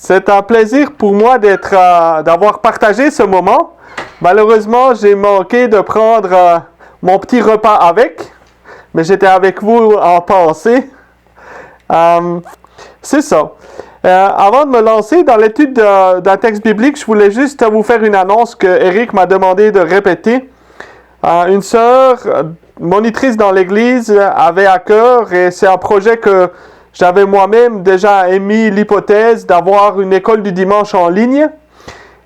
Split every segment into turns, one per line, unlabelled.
C'est un plaisir pour moi d'avoir partagé ce moment. Malheureusement, j'ai manqué de prendre mon petit repas avec, mais j'étais avec vous en pensée. C'est ça. Avant de me lancer dans l'étude d'un texte biblique, je voulais juste vous faire une annonce que Eric m'a demandé de répéter. Une sœur, monitrice dans l'église, avait à cœur, et c'est un projet que j'avais moi-même déjà émis l'hypothèse d'avoir une école du dimanche en ligne.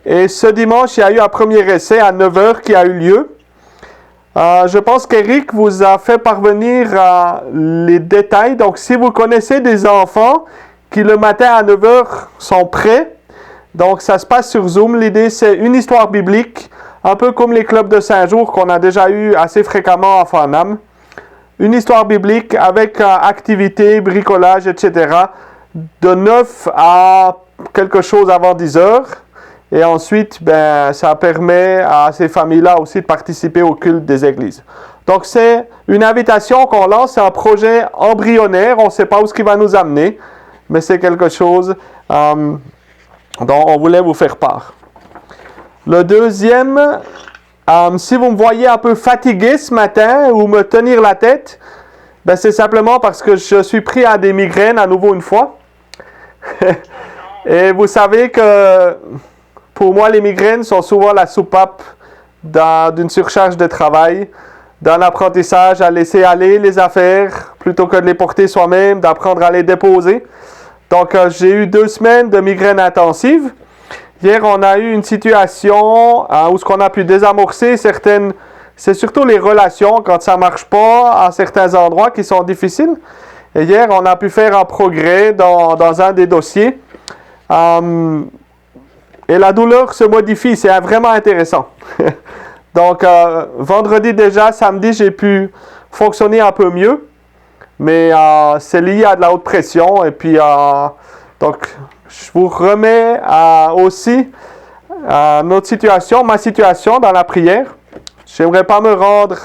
Et ce dimanche, il y a eu un premier essai à 9h qui a eu lieu. Je pense qu'Éric vous a fait parvenir les détails. Donc, si vous connaissez des enfants qui le matin à 9h sont prêts, donc ça se passe sur Zoom. L'idée, c'est une histoire biblique, un peu comme les clubs de Saint-Jour qu'on a déjà eu assez fréquemment à Farnham. Une histoire biblique avec activité, bricolage, etc. de 9 à quelque chose avant 10h. Et ensuite, ça permet à ces familles-là aussi de participer au culte des églises. Donc, c'est une invitation qu'on lance, c'est un projet embryonnaire, on ne sait pas où ce qui va nous amener, mais c'est quelque chose dont on voulait vous faire part. Le deuxième, si vous me voyez un peu fatigué ce matin ou me tenir la tête, c'est simplement parce que je suis pris à des migraines à nouveau une fois. Et vous savez que pour moi, les migraines sont souvent la soupape d'une surcharge de travail, d'un apprentissage à laisser aller les affaires plutôt que de les porter soi-même, d'apprendre à les déposer. Donc, j'ai eu 2 semaines de migraines intensives. Hier, on a eu une situation où on a pu désamorcer certaines... C'est surtout les relations, quand ça ne marche pas à certains endroits qui sont difficiles. Et hier, on a pu faire un progrès dans un des dossiers. Et la douleur se modifie, c'est vraiment intéressant. Donc, vendredi déjà, samedi, j'ai pu fonctionner un peu mieux. Mais c'est lié à de la haute pression. Et puis, donc, je vous remets aussi notre situation, ma situation dans la prière. Je n'aimerais pas me rendre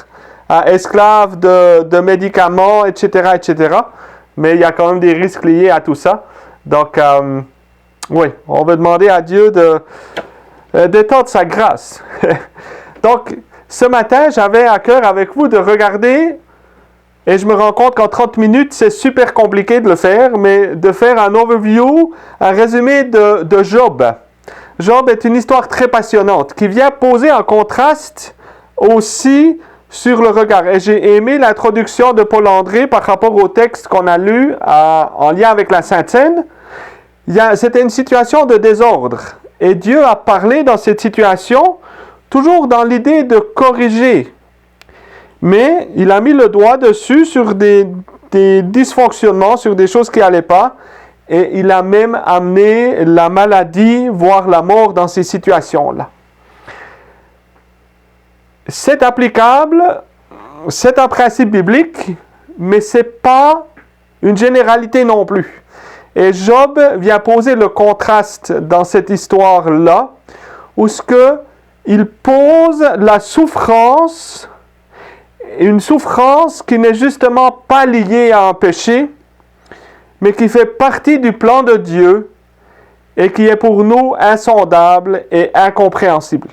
esclave de médicaments, etc., etc. Mais il y a quand même des risques liés à tout ça. Donc, oui, on va demander à Dieu d'étendre sa grâce. Donc, ce matin, j'avais à cœur avec vous de regarder, et je me rends compte qu'en 30 minutes, c'est super compliqué de le faire, mais de faire un overview, un résumé de Job. Job est une histoire très passionnante qui vient poser un contraste aussi sur le regard. Et j'ai aimé l'introduction de Paul André par rapport au texte qu'on a lu en lien avec la Sainte Seine. C'était une situation de désordre. Et Dieu a parlé dans cette situation, toujours dans l'idée de corriger. Mais il a mis le doigt dessus sur des dysfonctionnements, sur des choses qui n'allaient pas. Et il a même amené la maladie, voire la mort dans ces situations-là. C'est applicable, c'est un principe biblique, mais ce n'est pas une généralité non plus. Et Job vient poser le contraste dans cette histoire-là, où il pose la souffrance, une souffrance qui n'est justement pas liée à un péché, mais qui fait partie du plan de Dieu et qui est pour nous insondable et incompréhensible.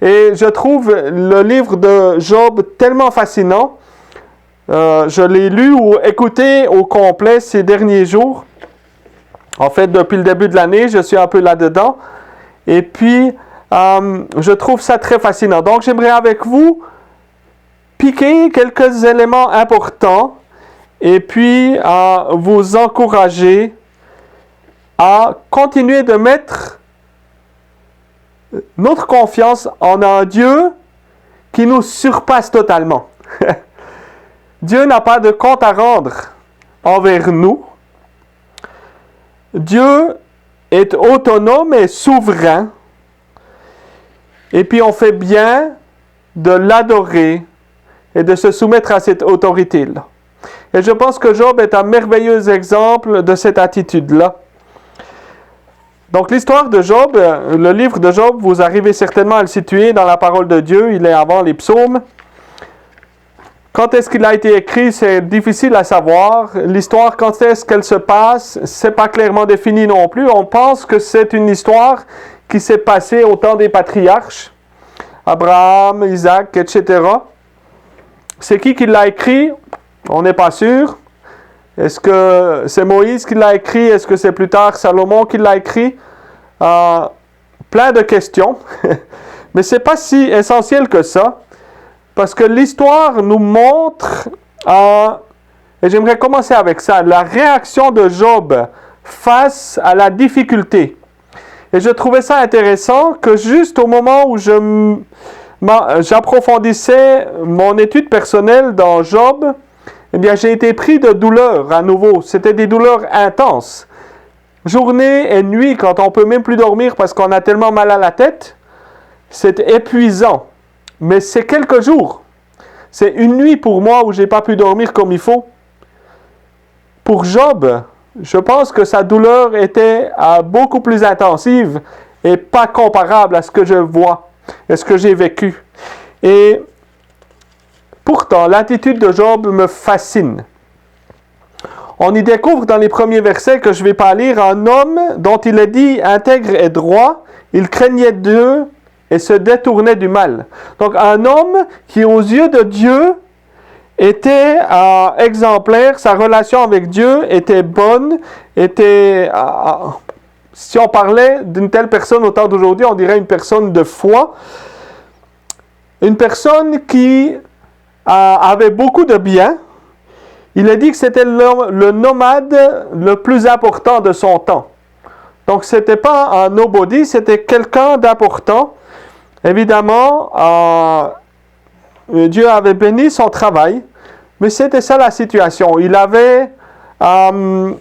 Et je trouve le livre de Job tellement fascinant. Je l'ai lu ou écouté au complet ces derniers jours. En fait, depuis le début de l'année, je suis un peu là-dedans. Et puis, je trouve ça très fascinant. Donc, j'aimerais avec vous piquer quelques éléments importants et puis vous encourager à continuer de mettre notre confiance en un Dieu qui nous surpasse totalement. Dieu n'a pas de compte à rendre envers nous. Dieu est autonome et souverain. Et puis on fait bien de l'adorer et de se soumettre à cette autorité-là. Et je pense que Job est un merveilleux exemple de cette attitude-là. Donc l'histoire de Job, le livre de Job, vous arrivez certainement à le situer dans la parole de Dieu. Il est avant les psaumes. Quand est-ce qu'il a été écrit, c'est difficile à savoir. L'histoire, quand est-ce qu'elle se passe, c'est pas clairement défini non plus. On pense que c'est une histoire qui s'est passée au temps des patriarches, Abraham, Isaac, etc. C'est qui l'a écrit? On n'est pas sûr. Est-ce que c'est Moïse qui l'a écrit? Est-ce que c'est plus tard Salomon qui l'a écrit? Plein de questions. Mais c'est pas si essentiel que ça. Parce que l'histoire nous montre, et j'aimerais commencer avec ça, la réaction de Job face à la difficulté. Et je trouvais ça intéressant que juste au moment où j'approfondissais mon étude personnelle dans Job, eh bien j'ai été pris de douleurs à nouveau. C'était des douleurs intenses. Journée et nuit, quand on ne peut même plus dormir parce qu'on a tellement mal à la tête, c'est épuisant. Mais c'est quelques jours. C'est une nuit pour moi où je n'ai pas pu dormir comme il faut. Pour Job, je pense que sa douleur était beaucoup plus intensive et pas comparable à ce que je vois et ce que j'ai vécu. Et pourtant, l'attitude de Job me fascine. On y découvre dans les premiers versets que je ne vais pas lire, un homme dont il est dit intègre et droit, il craignait Dieu et se détournait du mal. Donc un homme qui aux yeux de Dieu était exemplaire, sa relation avec Dieu était bonne, si on parlait d'une telle personne au temps d'aujourd'hui, on dirait une personne de foi, une personne qui avait beaucoup de biens. Il a dit que c'était le nomade le plus important de son temps. Donc ce n'était pas un nobody, c'était quelqu'un d'important. Évidemment, Dieu avait béni son travail, mais c'était ça la situation. Il avait un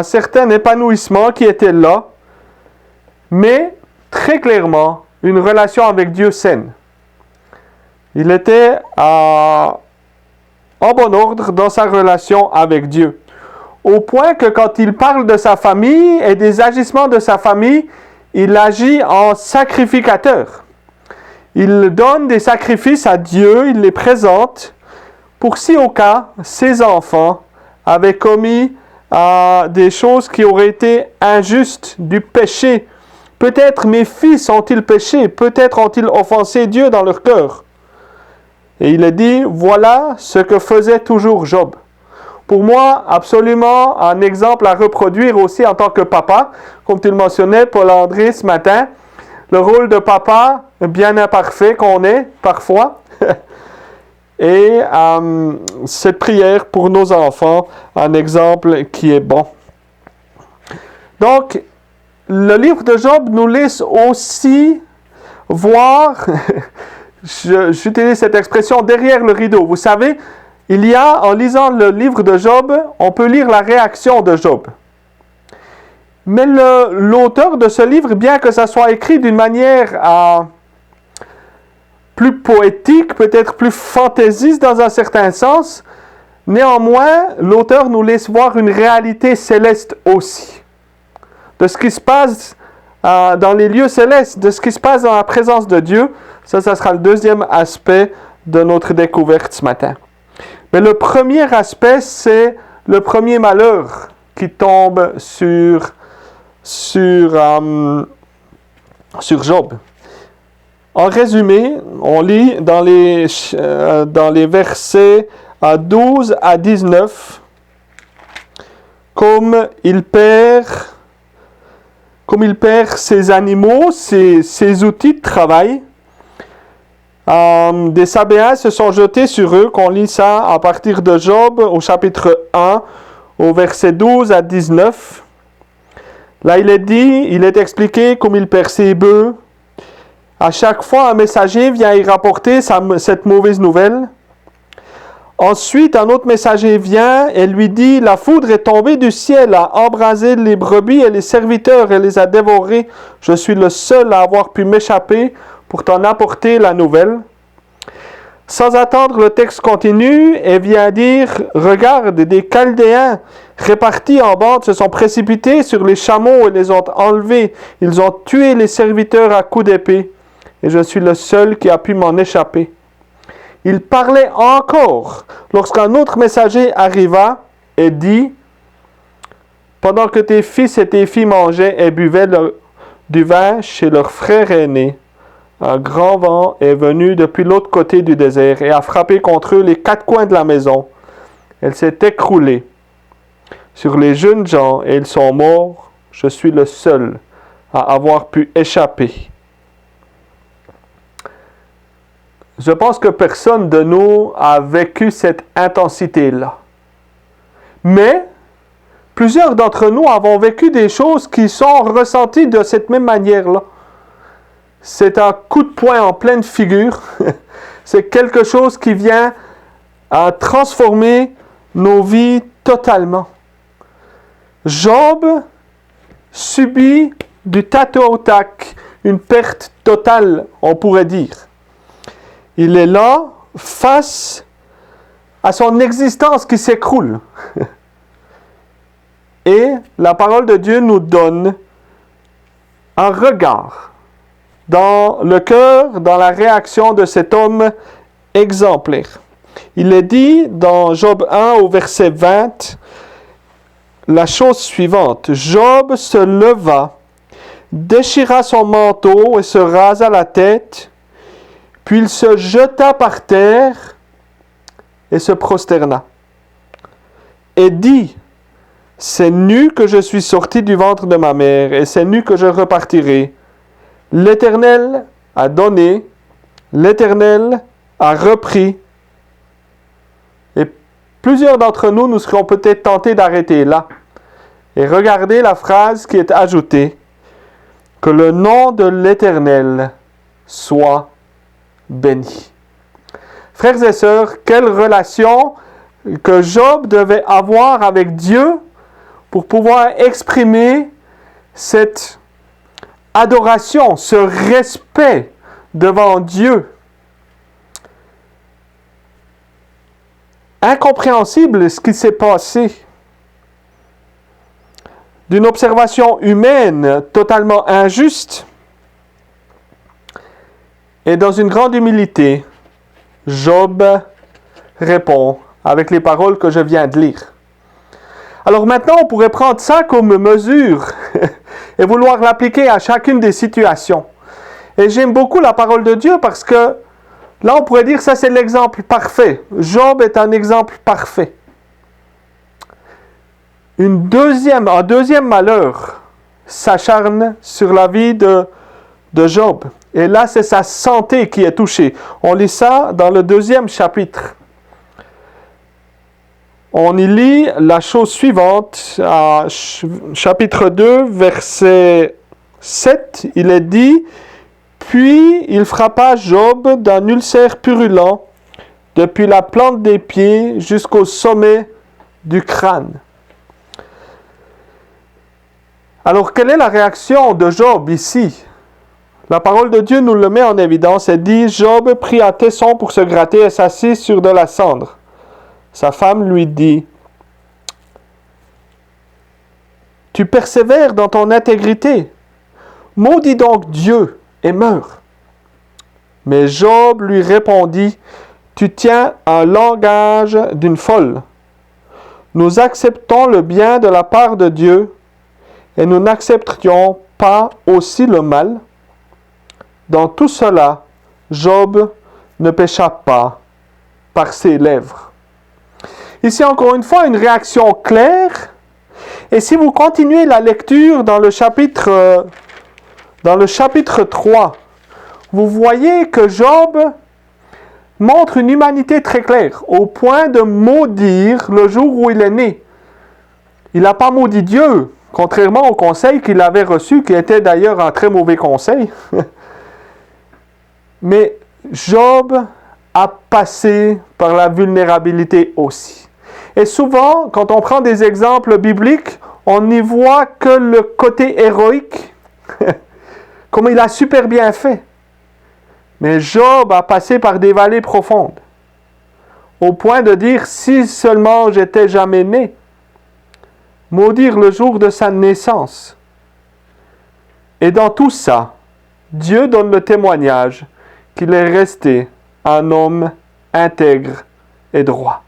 certain épanouissement qui était là, mais très clairement, une relation avec Dieu saine. Il était en bon ordre dans sa relation avec Dieu. Au point que quand il parle de sa famille et des agissements de sa famille, il agit en sacrificateur. Il donne des sacrifices à Dieu, il les présente, pour si au cas, ses enfants avaient commis des choses qui auraient été injustes, du péché. Peut-être mes fils ont-ils péché, peut-être ont-ils offensé Dieu dans leur cœur. Et il a dit, voilà ce que faisait toujours Job. Pour moi, absolument un exemple à reproduire aussi en tant que papa. Comme tu le mentionnais, Paul-André, ce matin, le rôle de papa, bien imparfait qu'on est parfois. Et cette prière pour nos enfants, un exemple qui est bon. Donc, le livre de Job nous laisse aussi voir, j'utilise cette expression, derrière le rideau. Vous savez, il y a, en lisant le livre de Job, on peut lire la réaction de Job. Mais l'auteur de ce livre, bien que ça soit écrit d'une manière plus poétique, peut-être plus fantaisiste dans un certain sens, néanmoins, l'auteur nous laisse voir une réalité céleste aussi. De ce qui se passe dans les lieux célestes, de ce qui se passe dans la présence de Dieu. Ça sera le deuxième aspect de notre découverte ce matin. Mais le premier aspect, c'est le premier malheur qui tombe sur Job. En résumé, on lit dans les versets 12 à 19, comme il perd ses animaux, ses outils de travail. Des Sabéens se sont jetés sur eux, qu'on lit ça à partir de Job au chapitre 1, au verset 12 à 19. Là, il est expliqué comme il perd ses bœufs. À chaque fois, un messager vient y rapporter cette mauvaise nouvelle. Ensuite, un autre messager vient et lui dit, « La foudre est tombée du ciel, a embrasé les brebis et les serviteurs et les a dévorés. Je suis le seul à avoir pu m'échapper pour t'en apporter la nouvelle. » Sans attendre, le texte continue et vient dire, « Regarde, des Chaldéens répartis en bande se sont précipités sur les chameaux et les ont enlevés. Ils ont tué les serviteurs à coups d'épée. Et je suis le seul qui a pu m'en échapper. » il parlait encore lorsqu'un autre messager arriva et dit, « Pendant que tes fils et tes filles mangeaient et buvaient du vin chez leur frère aîné, un grand vent est venu depuis l'autre côté du désert et a frappé contre eux les quatre coins de la maison. Elle s'est écroulée sur les jeunes gens et ils sont morts. Je suis le seul à avoir pu échapper. » Je pense que personne de nous a vécu cette intensité-là. Mais plusieurs d'entre nous avons vécu des choses qui sont ressenties de cette même manière-là. C'est un coup de poing en pleine figure. C'est quelque chose qui vient à transformer nos vies totalement. Job subit du tac au tac une perte totale, on pourrait dire. Il est là face à son existence qui s'écroule. Et la parole de Dieu nous donne un regard dans le cœur, dans la réaction de cet homme exemplaire. Il est dit dans Job 1 au verset 20, la chose suivante. Job se leva, déchira son manteau et se rasa la tête, puis il se jeta par terre et se prosterna. Et dit, « C'est nu que je suis sorti du ventre de ma mère, et c'est nu que je repartirai. L'Éternel a donné, l'Éternel a repris. » Et plusieurs d'entre nous, nous serons peut-être tentés d'arrêter là. Et regardez la phrase qui est ajoutée. « Que le nom de l'Éternel soit béni. » Frères et sœurs, quelle relation que Job devait avoir avec Dieu pour pouvoir exprimer cette adoration, ce respect devant Dieu. Incompréhensible ce qui s'est passé. D'une observation humaine totalement injuste. Et dans une grande humilité, Job répond avec les paroles que je viens de lire. Alors maintenant, on pourrait prendre ça comme mesure et vouloir l'appliquer à chacune des situations. Et j'aime beaucoup la parole de Dieu parce que là, on pourrait dire que ça, c'est l'exemple parfait. Job est un exemple parfait. Un deuxième malheur s'acharne sur la vie de Job. Et là, c'est sa santé qui est touchée. On lit ça dans le 2e chapitre. On y lit la chose suivante, à chapitre 2, verset 7, il est dit, « Puis il frappa Job d'un ulcère purulent, depuis la plante des pieds jusqu'au sommet du crâne. » Alors, quelle est la réaction de Job ici? La parole de Dieu nous le met en évidence. Elle dit, « Job prit un tesson pour se gratter et s'assit sur de la cendre. » Sa femme lui dit, « Tu persévères dans ton intégrité. Maudis donc Dieu et meurs. » Mais Job lui répondit, « Tu tiens un langage d'une folle. Nous acceptons le bien de la part de Dieu et nous n'accepterions pas aussi le mal. Dans tout cela, Job ne pécha pas par ses lèvres. » Ici, encore une fois, une réaction claire. Et si vous continuez la lecture dans le chapitre 3, vous voyez que Job montre une humanité très claire, au point de maudire le jour où il est né. Il n'a pas maudit Dieu, contrairement au conseil qu'il avait reçu, qui était d'ailleurs un très mauvais conseil. Mais Job a passé par la vulnérabilité aussi. Et souvent, quand on prend des exemples bibliques, on n'y voit que le côté héroïque, comme il a super bien fait. Mais Job a passé par des vallées profondes, au point de dire, si seulement j'étais jamais né, maudire le jour de sa naissance. Et dans tout ça, Dieu donne le témoignage qu'il est resté un homme intègre et droit.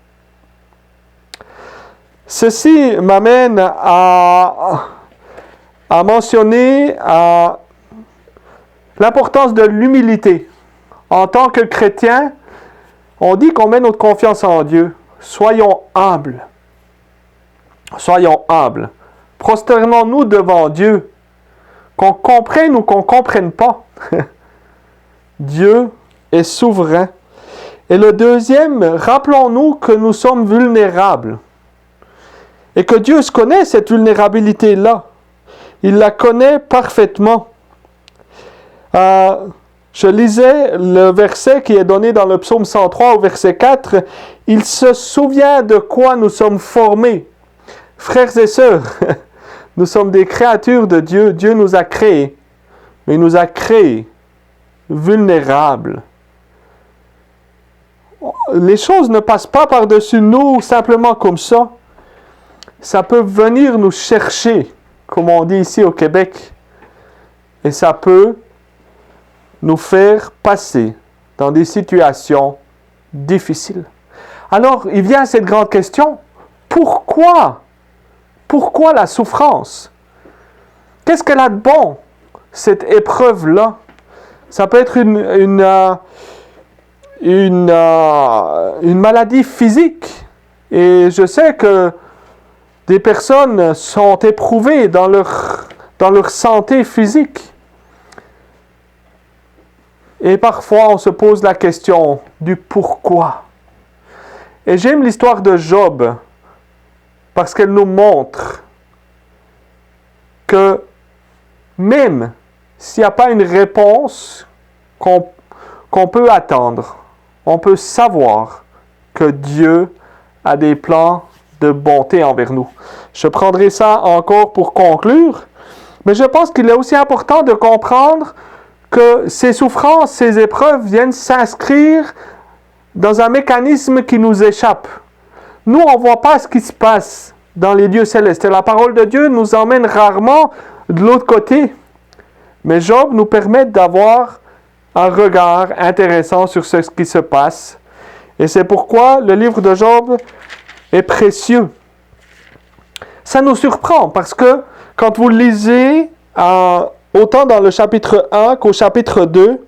Ceci m'amène à mentionner l'importance de l'humilité. En tant que chrétien, on dit qu'on met notre confiance en Dieu. Soyons humbles. Soyons humbles. Prosternons-nous devant Dieu. Qu'on comprenne ou qu'on ne comprenne pas. Dieu est souverain. Et le deuxième, rappelons-nous que nous sommes vulnérables. Et que Dieu connaît cette vulnérabilité-là. Il la connaît parfaitement. Je lisais le verset qui est donné dans le psaume 103 au verset 4. Il se souvient de quoi nous sommes formés. Frères et sœurs, nous sommes des créatures de Dieu. Dieu nous a créés. Mais il nous a créés vulnérables. Les choses ne passent pas par-dessus nous simplement comme ça. Ça peut venir nous chercher, comme on dit ici au Québec. Et ça peut nous faire passer dans des situations difficiles. Alors, il vient cette grande question. Pourquoi? Pourquoi la souffrance? Qu'est-ce qu'elle a de bon, cette épreuve-là? Ça peut être une maladie physique. Et je sais que des personnes sont éprouvées dans leur santé physique. Et parfois, on se pose la question du pourquoi. Et j'aime l'histoire de Job parce qu'elle nous montre que même s'il n'y a pas une réponse qu'on peut attendre, on peut savoir que Dieu a des plans de bonté envers nous. Je prendrai ça encore pour conclure, mais je pense qu'il est aussi important de comprendre que ces souffrances, ces épreuves viennent s'inscrire dans un mécanisme qui nous échappe. Nous, on ne voit pas ce qui se passe dans les lieux célestes. Et la parole de Dieu nous emmène rarement de l'autre côté. Mais Job nous permet d'avoir un regard intéressant sur ce qui se passe. Et c'est pourquoi le livre de Job est précieux. Ça nous surprend parce que quand vous lisez autant dans le chapitre 1 qu'au chapitre 2,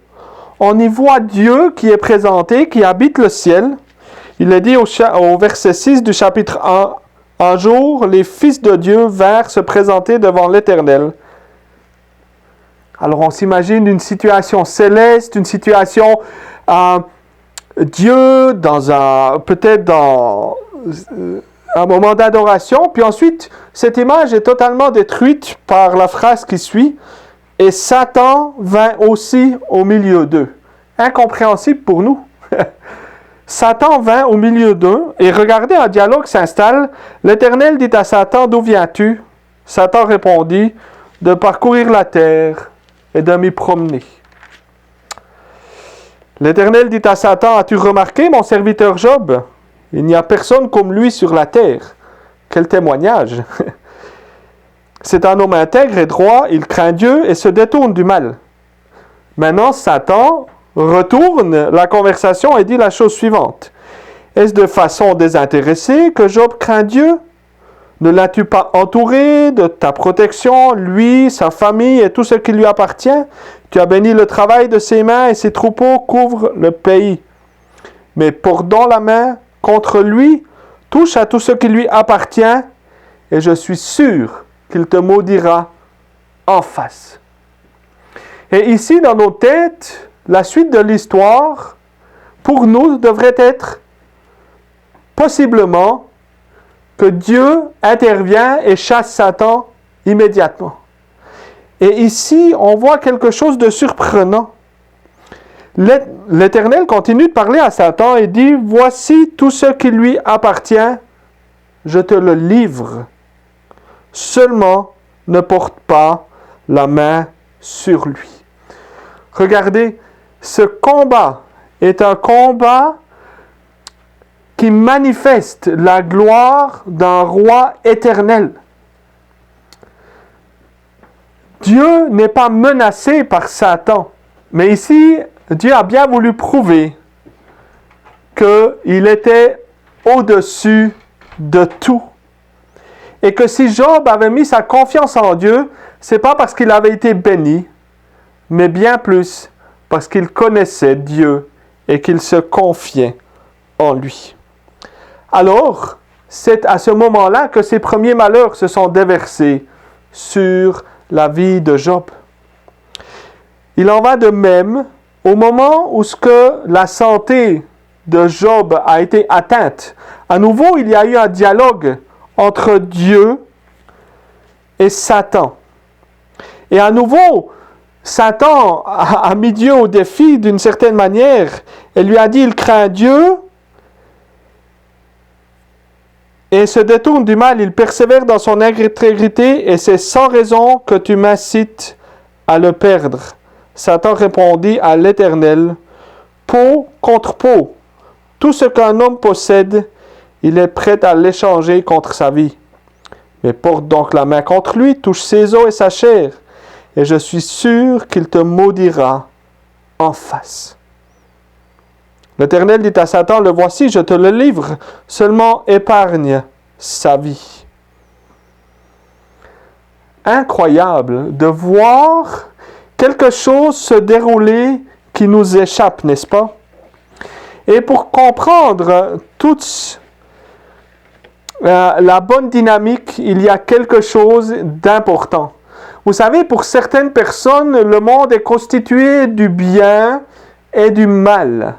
on y voit Dieu qui est présenté, qui habite le ciel. Il est dit au verset 6 du chapitre 1, « Un jour, les fils de Dieu vinrent se présenter devant l'Éternel. » Alors on s'imagine une situation céleste, une situation Dieu peut-être dans un moment d'adoration, puis ensuite cette image est totalement détruite par la phrase qui suit. Et Satan vint aussi au milieu d'eux. Incompréhensible pour nous. Satan vint au milieu d'eux, et regardez, un dialogue s'installe. L'Éternel dit à Satan, « D'où viens-tu » Satan répondit, « De parcourir la terre et de m'y promener. » L'Éternel dit à Satan, « As-tu remarqué mon serviteur Job? Il n'y a personne comme lui sur la terre. » Quel témoignage! C'est un homme intègre et droit, il craint Dieu et se détourne du mal. Maintenant, Satan retourne la conversation et dit la chose suivante. Est-ce de façon désintéressée que Job craint Dieu? Ne l'as-tu pas entouré de ta protection, lui, sa famille et tout ce qui lui appartient? Tu as béni le travail de ses mains et ses troupeaux couvrent le pays. Mais portons la main contre lui, touche à tout ce qui lui appartient et je suis sûr qu'il te maudira en face. Et ici, dans nos têtes, la suite de l'histoire, pour nous, devrait être possiblement que Dieu intervient et chasse Satan immédiatement. Et ici, on voit quelque chose de surprenant. L'Éternel continue de parler à Satan et dit, « Voici tout ce qui lui appartient, je te le livre. Seulement, ne porte pas la main sur lui. » Regardez, ce combat est un combat qui manifeste la gloire d'un roi éternel. Dieu n'est pas menacé par Satan, mais ici, Dieu a bien voulu prouver qu'il était au-dessus de tout. Et que si Job avait mis sa confiance en Dieu, c'est pas parce qu'il avait été béni, mais bien plus parce qu'il connaissait Dieu et qu'il se confiait en lui. Alors, c'est à ce moment-là que ses premiers malheurs se sont déversés sur la vie de Job. Il en va de même au moment où la santé de Job a été atteinte. À nouveau, il y a eu un dialogue entre Dieu et Satan. Et à nouveau, Satan a mis Dieu au défi d'une certaine manière et lui a dit, il craint Dieu et se détourne du mal, il persévère dans son intégrité et c'est sans raison que tu m'incites à le perdre. Satan répondit à l'Éternel, peau contre peau, tout ce qu'un homme possède, il est prêt à l'échanger contre sa vie. Mais porte donc la main contre lui, touche ses os et sa chair, et je suis sûr qu'il te maudira en face. L'Éternel dit à Satan, le voici, je te le livre, seulement épargne sa vie. Incroyable de voir quelque chose se dérouler qui nous échappe, n'est-ce pas? Et pour comprendre toute la bonne dynamique, il y a quelque chose d'important. Vous savez, pour certaines personnes, le monde est constitué du bien et du mal.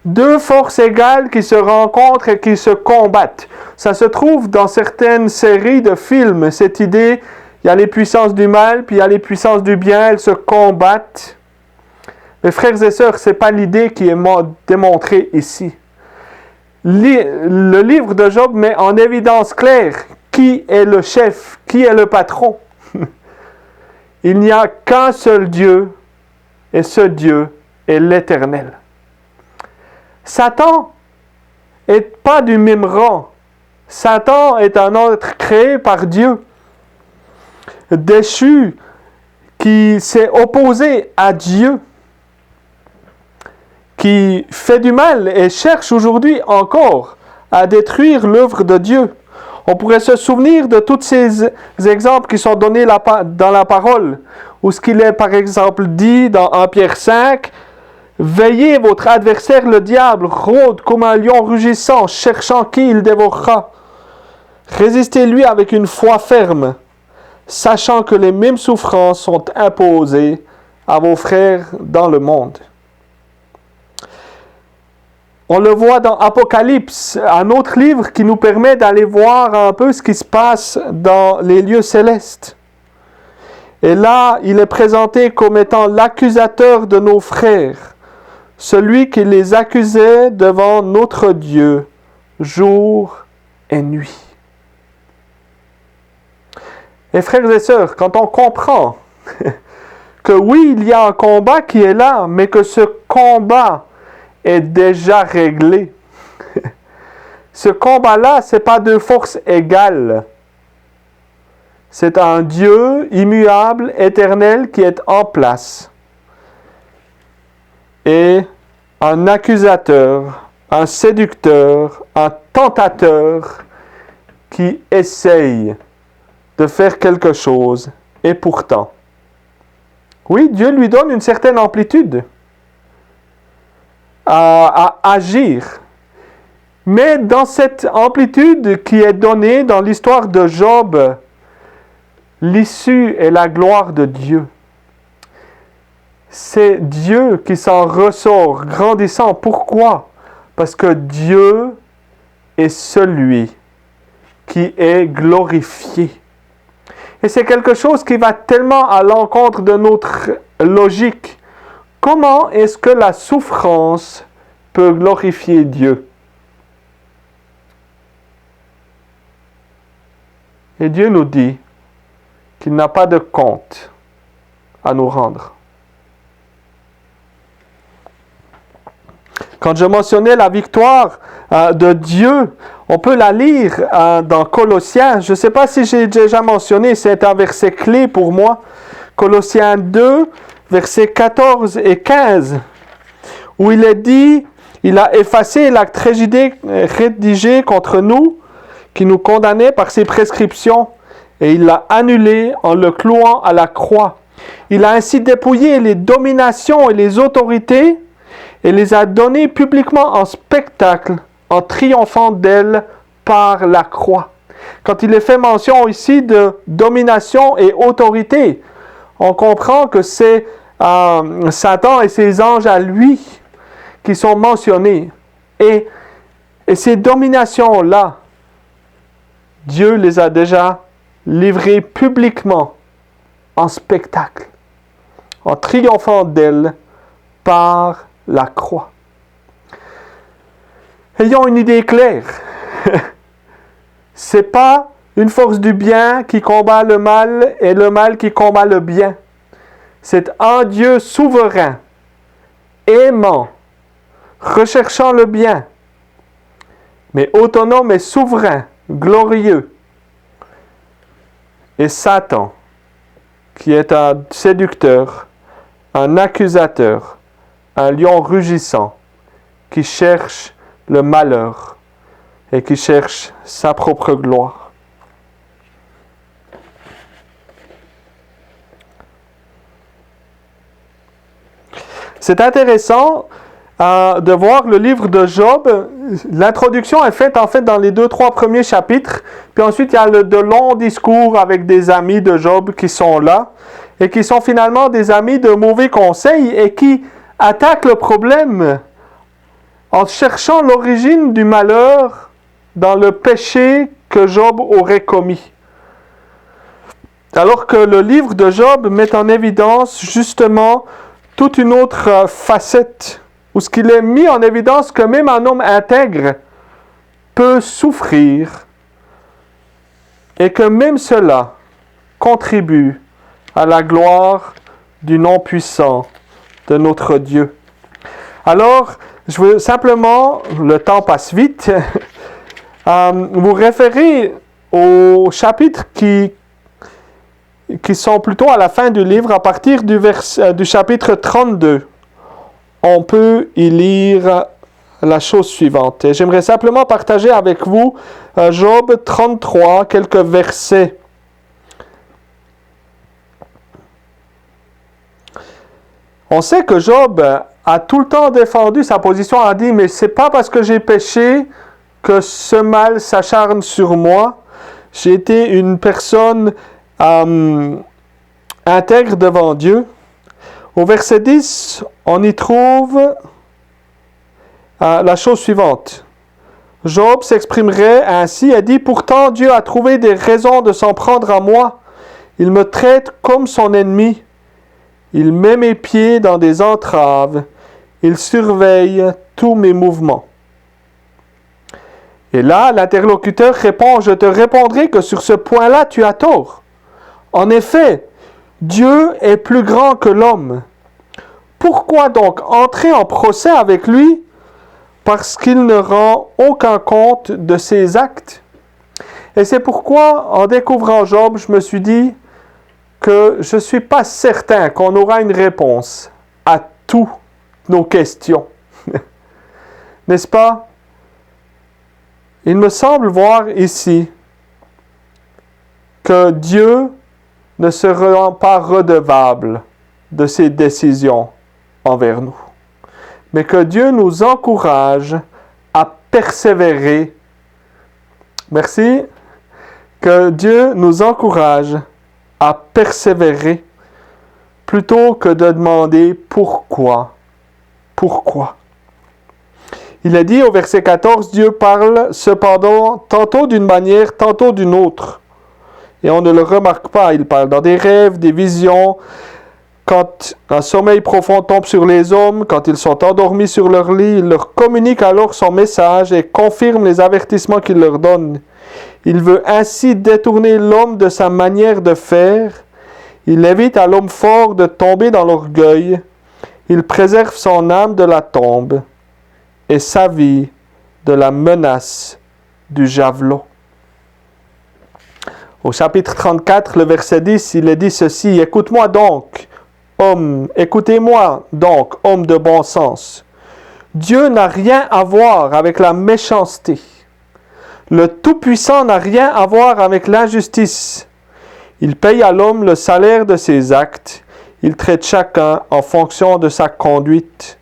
Deux forces égales qui se rencontrent et qui se combattent. Ça se trouve dans certaines séries de films, cette idée, il y a les puissances du mal, puis il y a les puissances du bien, elles se combattent. Mes frères et sœurs, ce n'est pas l'idée qui est démontrée ici. Le livre de Job met en évidence claire qui est le chef, qui est le patron. Il n'y a qu'un seul Dieu, et ce Dieu est l'Éternel. Satan n'est pas du même rang. Satan est un être créé par Dieu, déchu, qui s'est opposé à Dieu, qui fait du mal et cherche aujourd'hui encore à détruire l'œuvre de Dieu. On pourrait se souvenir de tous ces exemples qui sont donnés dans la parole, où ce qu'il est par exemple dit dans 1 Pierre 5, « Veillez, votre adversaire le diable rôde comme un lion rugissant, cherchant qui il dévorera. Résistez-lui avec une foi ferme, sachant que les mêmes souffrances sont imposées à vos frères dans le monde. » On le voit dans Apocalypse, un autre livre qui nous permet d'aller voir un peu ce qui se passe dans les lieux célestes. Et là, il est présenté comme étant l'accusateur de nos frères, celui qui les accusait devant notre Dieu, jour et nuit. Et frères et sœurs, quand on comprend que oui, il y a un combat qui est là, mais que ce combat est déjà réglé. Ce combat-là, ce n'est pas deux forces égales. C'est un Dieu immuable, éternel, qui est en place. Et un accusateur, un séducteur, un tentateur qui essaye de faire quelque chose. Et pourtant, oui, Dieu lui donne une certaine amplitude à agir. Mais dans cette amplitude qui est donnée dans l'histoire de Job, l'issue est la gloire de Dieu. C'est Dieu qui s'en ressort grandissant. Pourquoi? Parce que Dieu est celui qui est glorifié. Et c'est quelque chose qui va tellement à l'encontre de notre logique. Comment est-ce que la souffrance peut glorifier Dieu? Et Dieu nous dit qu'il n'a pas de compte à nous rendre. Quand je mentionnais la victoire de Dieu, on peut la lire dans Colossiens. Je ne sais pas si j'ai déjà mentionné, c'est un verset clé pour moi. Colossiens 2, versets 14 et 15, où il est dit Il a effacé l'acte rédigé contre nous, qui nous condamnait par ses prescriptions, et il l'a annulé en le clouant à la croix. Il a ainsi dépouillé les dominations et les autorités et les a données publiquement en spectacle, en triomphant d'elles par la croix. Quand il est fait mention ici de domination et autorité, on comprend que c'est Satan et ses anges à lui qui sont mentionnés. Et ces dominations-là, Dieu les a déjà livrées publiquement en spectacle, en triomphant d'elles par la croix. Ayons une idée claire. C'est pas une force du bien qui combat le mal et le mal qui combat le bien. C'est un Dieu souverain, aimant, recherchant le bien, mais autonome et souverain, glorieux. Et Satan, qui est un séducteur, un accusateur, un lion rugissant, qui cherche le malheur et qui cherche sa propre gloire. C'est intéressant de voir le livre de Job. L'introduction est faite en fait dans les 2-3 premiers chapitres, puis ensuite il y a de longs discours avec des amis de Job qui sont là, et qui sont finalement des amis de mauvais conseils et qui attaquent le problème en cherchant l'origine du malheur dans le péché que Job aurait commis. Alors que le livre de Job met en évidence justement toute une autre facette, où ce qu'il est mis en évidence que même un homme intègre peut souffrir et que même cela contribue à la gloire du nom puissant de notre Dieu. Alors, je veux simplement, le temps passe vite, vous référer aux chapitres qui sont plutôt à la fin du livre, à partir du chapitre 32. On peut y lire la chose suivante. Et j'aimerais simplement partager avec vous Job 33, quelques versets. On sait que Job a tout le temps défendu sa position, a dit, mais c'est pas parce que j'ai péché que ce mal s'acharne sur moi. J'ai été une personne intègre devant Dieu. Au verset 10, on y trouve la chose suivante. Job s'exprimerait ainsi et dit, « Pourtant Dieu a trouvé des raisons de s'en prendre à moi. Il me traite comme son ennemi. Il met mes pieds dans des entraves. Il surveille tous mes mouvements. » Et là, l'interlocuteur répond, « Je te répondrai que sur ce point-là, tu as tort. En effet, Dieu est plus grand que l'homme. Pourquoi donc entrer en procès avec lui parce qu'il ne rend aucun compte de ses actes? » Et c'est pourquoi, en découvrant Job, je me suis dit que je ne suis pas certain qu'on aura une réponse à toutes nos questions. N'est-ce pas? Il me semble voir ici que Dieu ne se rend pas redevable de ses décisions envers nous, mais que Dieu nous encourage à persévérer. Merci. Que Dieu nous encourage à persévérer plutôt que de demander pourquoi. Pourquoi? Il a dit au verset 14, Dieu parle cependant tantôt d'une manière, tantôt d'une autre. Et on ne le remarque pas. Il parle dans des rêves, des visions, quand un sommeil profond tombe sur les hommes, quand ils sont endormis sur leur lit, il leur communique alors son message et confirme les avertissements qu'il leur donne. Il veut ainsi détourner l'homme de sa manière de faire. Il évite à l'homme fort de tomber dans l'orgueil. Il préserve son âme de la tombe et sa vie de la menace du javelot. Au chapitre 34, le verset 10, il est dit ceci, « Écoute-moi donc, homme, écoutez-moi donc, homme de bon sens. Dieu n'a rien à voir avec la méchanceté. Le Tout-Puissant n'a rien à voir avec l'injustice. Il paye à l'homme le salaire de ses actes. Il traite chacun en fonction de sa conduite.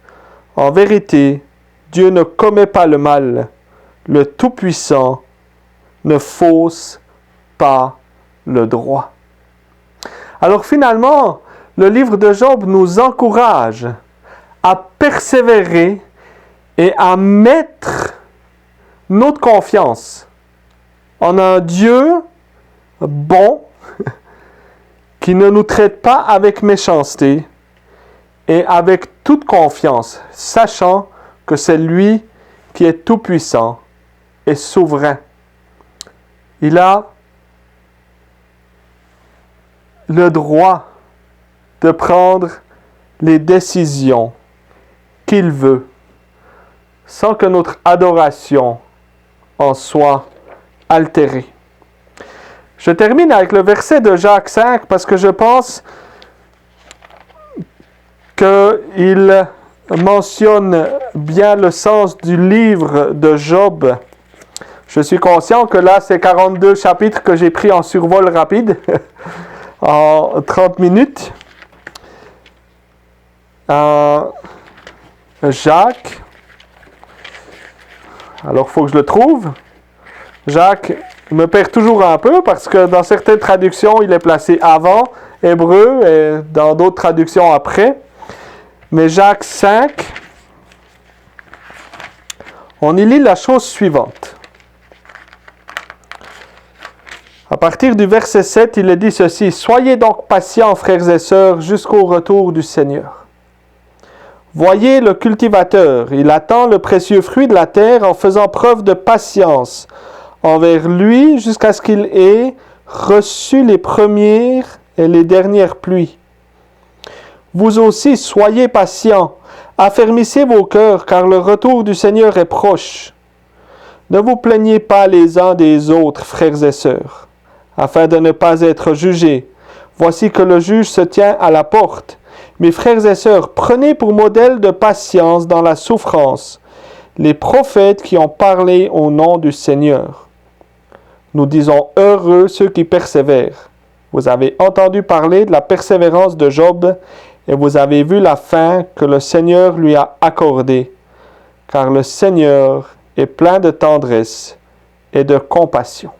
En vérité, Dieu ne commet pas le mal. Le Tout-Puissant ne fausse pas le droit. Alors finalement, le livre de Job nous encourage à persévérer et à mettre notre confiance en un Dieu bon qui ne nous traite pas avec méchanceté et avec toute confiance, sachant que c'est lui qui est tout-puissant et souverain. Il a le droit de prendre les décisions qu'il veut, sans que notre adoration en soit altérée. Je termine avec le verset de Jacques 5 parce que je pense qu'il mentionne bien le sens du livre de Job. Je suis conscient que là, c'est 42 chapitres que j'ai pris en survol rapide, en 30 minutes. Jacques, alors il faut que je le trouve. Jacques me perd toujours un peu parce que dans certaines traductions, il est placé avant Hébreu et dans d'autres traductions après. Mais Jacques 5, on y lit la chose suivante. À partir du verset 7, il est dit ceci: « Soyez donc patients, frères et sœurs, jusqu'au retour du Seigneur. Voyez le cultivateur, il attend le précieux fruit de la terre en faisant preuve de patience envers lui jusqu'à ce qu'il ait reçu les premières et les dernières pluies. Vous aussi, soyez patients, affermissez vos cœurs, car le retour du Seigneur est proche. Ne vous plaignez pas les uns des autres, frères et sœurs, afin de ne pas être jugés. Voici que le juge se tient à la porte. Mes frères et sœurs, prenez pour modèle de patience dans la souffrance les prophètes qui ont parlé au nom du Seigneur. Nous disons heureux ceux qui persévèrent. Vous avez entendu parler de la persévérance de Job et vous avez vu la fin que le Seigneur lui a accordée, car le Seigneur est plein de tendresse et de compassion. »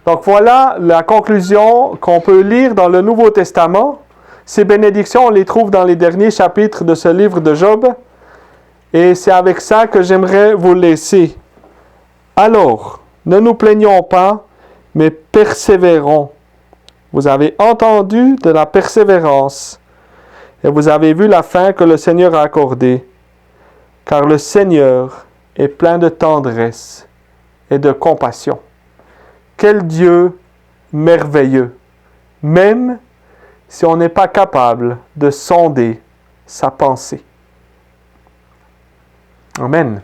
Donc voilà la conclusion qu'on peut lire dans le Nouveau Testament. Ces bénédictions, on les trouve dans les derniers chapitres de ce livre de Job. Et c'est avec ça que j'aimerais vous laisser. Alors, ne nous plaignons pas, mais persévérons. Vous avez entendu de la persévérance et vous avez vu la fin que le Seigneur a accordée, car le Seigneur est plein de tendresse et de compassion. Quel Dieu merveilleux, même si on n'est pas capable de sonder sa pensée. Amen.